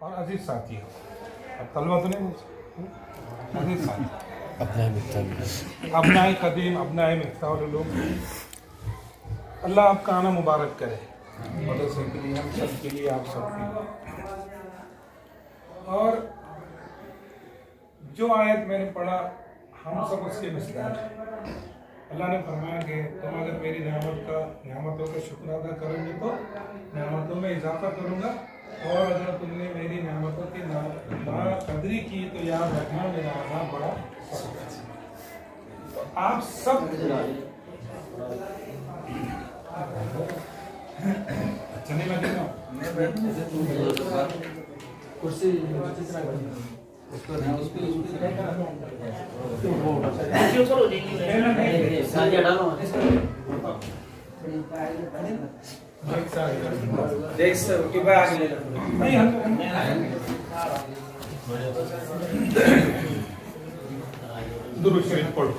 اور عزیز ساتھیوں، اب طلبہ تو نہیں بول، عزیز ساتھی، ابنائے قدیم، ابنائے مفتاح العلوم، اللہ آپ کا آنا مبارک کرے مدرسے کے لیے، ہم سب کے لیے، آپ سب کے لیے۔ اور جو آیت میں نے پڑھا ہم سب اس کے مصداق ہیں۔ اللہ نے فرمایا کہ تم اگر میری نعمتوں کا شکر ادا کرو گے تو نعمتوں میں اضافہ کروں گا، اور اگر تم نے میری نعمتوں کی ناقدری کی تو یاد رکھنا میرا عذاب بڑا سخت ہے۔ تو آپ سب چلے لگے گا کرسی درود شریف پڑھو۔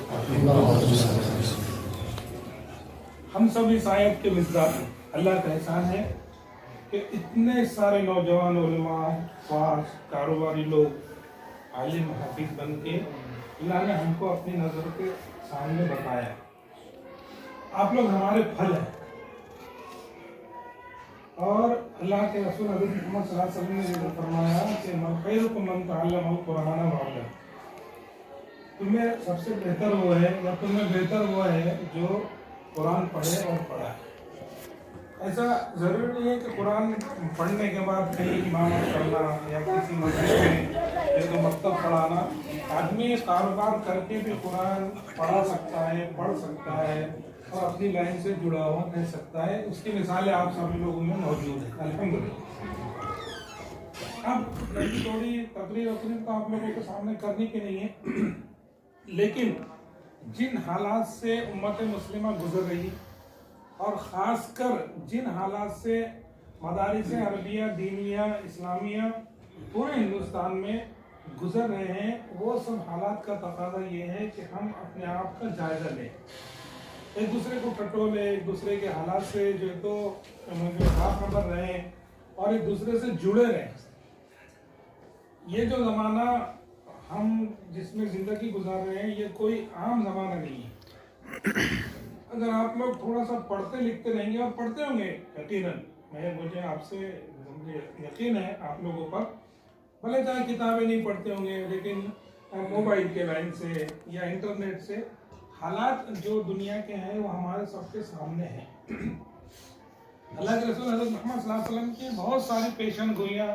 ہم سب اس آیت کے مصداق ہیں۔ اللہ کا احسان ہے کہ اتنے سارے نوجوان علماء، فاضل، کاروباری لوگ عالم حافظ بن کے اللہ نے ہم کو اپنی نظر کے سامنے بتایا۔ آپ لوگ ہمارے پھل ہیں، اور اللہ کے رسول حضرت محمد صلی اللہ علیہ وسلم نے یہ فرمایا کہ خیرکم من تعلم القرآن وعلمہ، تمہیں سب سے بہتر وہ ہے یا تمہیں بہتر وہ ہے جو قرآن پڑھے اور پڑھائے۔ ایسا ضروری نہیں ہے کہ قرآن پڑھنے کے بعد کہیں امامت کرنا یا کسی مسجد میں ایک مکتب پڑھانا، آدمی کاروبار کر کے بھی قرآن پڑھا سکتا ہے، پڑھ سکتا ہے اور اپنی لائن سے جڑا ہوا رہ سکتا ہے۔ اس کی مثالیں آپ سبھی لوگوں میں موجود ہیں الحمدللہ۔ اب تھوڑی تقریر تو آپ لوگوں کے سامنے کرنے کی نہیں ہے، لیکن جن حالات سے امت مسلمہ گزر رہی اور خاص کر جن حالات سے مدارس عربیہ دینیہ اسلامیہ پورے ہندوستان میں گزر رہے ہیں، وہ سب حالات کا تقاضا یہ ہے کہ ہم اپنے آپ کا جائزہ لیں، ایک دوسرے کو ٹٹولیں، ایک دوسرے کے حالات سے جو ہے تو باخبر رہیں اور ایک دوسرے سے جڑے رہیں۔ یہ جو زمانہ ہم جس میں زندگی گزار رہے ہیں یہ کوئی عام زمانہ نہیں ہے۔ اگر آپ لوگ تھوڑا سا پڑھتے لکھتے رہیں گے، اور پڑھتے ہوں گے یقیناً، مجھے آپ سے یقین ہے آپ لوگوں پر، بھلے چاہے کتابیں نہیں پڑھتے ہوں گے لیکن موبائل کے لائن سے یا انٹرنیٹ سے حالات جو دنیا کے ہیں وہ ہمارے سب کے سامنے ہیں۔ اللہ کے رسول حضرت محمد صلی اللہ علیہ وسلم کی بہت ساری پیشن گوئیاں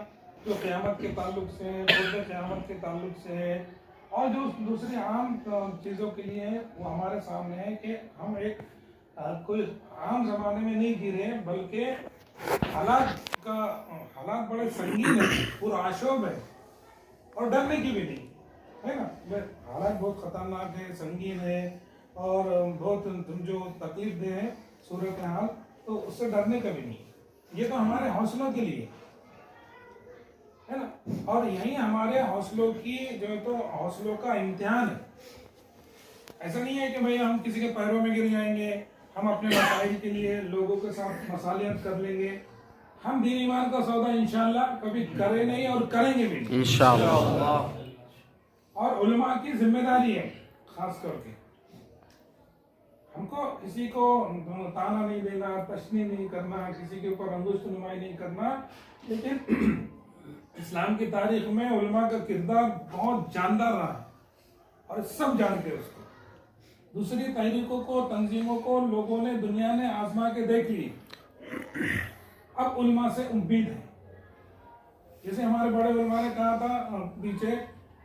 جو قیامت کے تعلق سے ہیں، روز قیامت کے تعلق سے ہے، اور جو دوسری عام چیزوں کے لیے ہے، وہ ہمارے سامنے ہے کہ ہم ایک کوئی عام زمانے میں نہیں جی رہے، بلکہ حالات بڑے سنگین ہیں، پرآشوب ہے اور ڈرنے کی بھی نہیں ہے نا۔ حالات بہت خطرناک ہے، سنگین ہے اور بہت جو تکلیف دہ ہے صورتحال، تو اس سے ڈرنے کا بھی نہیں۔ یہ تو ہمارے حوصلوں کے لیے ہے نا، اور یہی ہمارے حوصلوں کی جو ہے تو حوصلوں کا امتحان ہے۔ ایسا نہیں ہے کہ بھئی ہم کسی کے پیروں میں گر جائیں گے، ہم اپنے مسائل کے لیے لوگوں کے ساتھ مصالحت کر لیں گے۔ ہم دین ایمان کا سودا انشاءاللہ کبھی کریں نہیں اور کریں گے بھی نہیں انشاءاللہ۔ اور علماء کی ذمہ داری ہے خاص کر کے، ہم کو کسی کو تانا نہیں دینا، تشنیع نہیں کرنا، کسی کے اوپر انگشت نمائی نہیں کرنا، لیکن اسلام کی تاریخ میں علماء کا کردار بہت جاندار رہا ہے اور سب جانتے ہیں اس کو۔ دوسری تحریکوں کو، تنظیموں کو لوگوں نے، دنیا نے آزما کے دیکھ لی، اب علماء سے امید ہے۔ جیسے ہمارے بڑے علماء نے کہا تھا پیچھے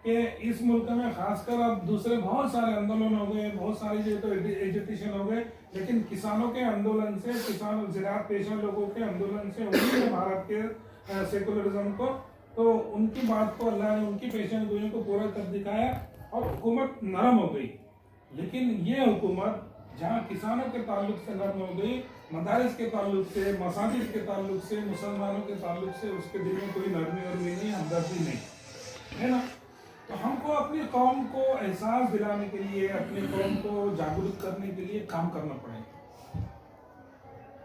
کہ اس ملک میں خاص کر اب دوسرے بہت سارے آندولن ہو گئے، بہت ساری جو تو ایجوٹیشن ہو گئے، لیکن کسانوں کے آندولن سے، کسان زراعت پیشہ لوگوں کے آندولن سے امید ہے بھارت کے سیکولرزم کو، تو ان کی بات کو اللہ نے، ان کی پیشن گوئیوں کو پورا کر دکھایا اور حکومت نرم ہو گئی۔ لیکن یہ حکومت جہاں کسانوں کے تعلق سے نرم ہو گئی، مدارس کے تعلق سے، مساجد کے تعلق سے، مسلمانوں کے تعلق سے اس کے دل میں کوئی نرمی اور نہیں، ہمدردی نہیں ہے نا۔ تو ہم کو اپنی قوم کو احساس دلانے کے لیے، اپنی قوم کو جاگرک کرنے کے لیے کام کرنا پڑے گا۔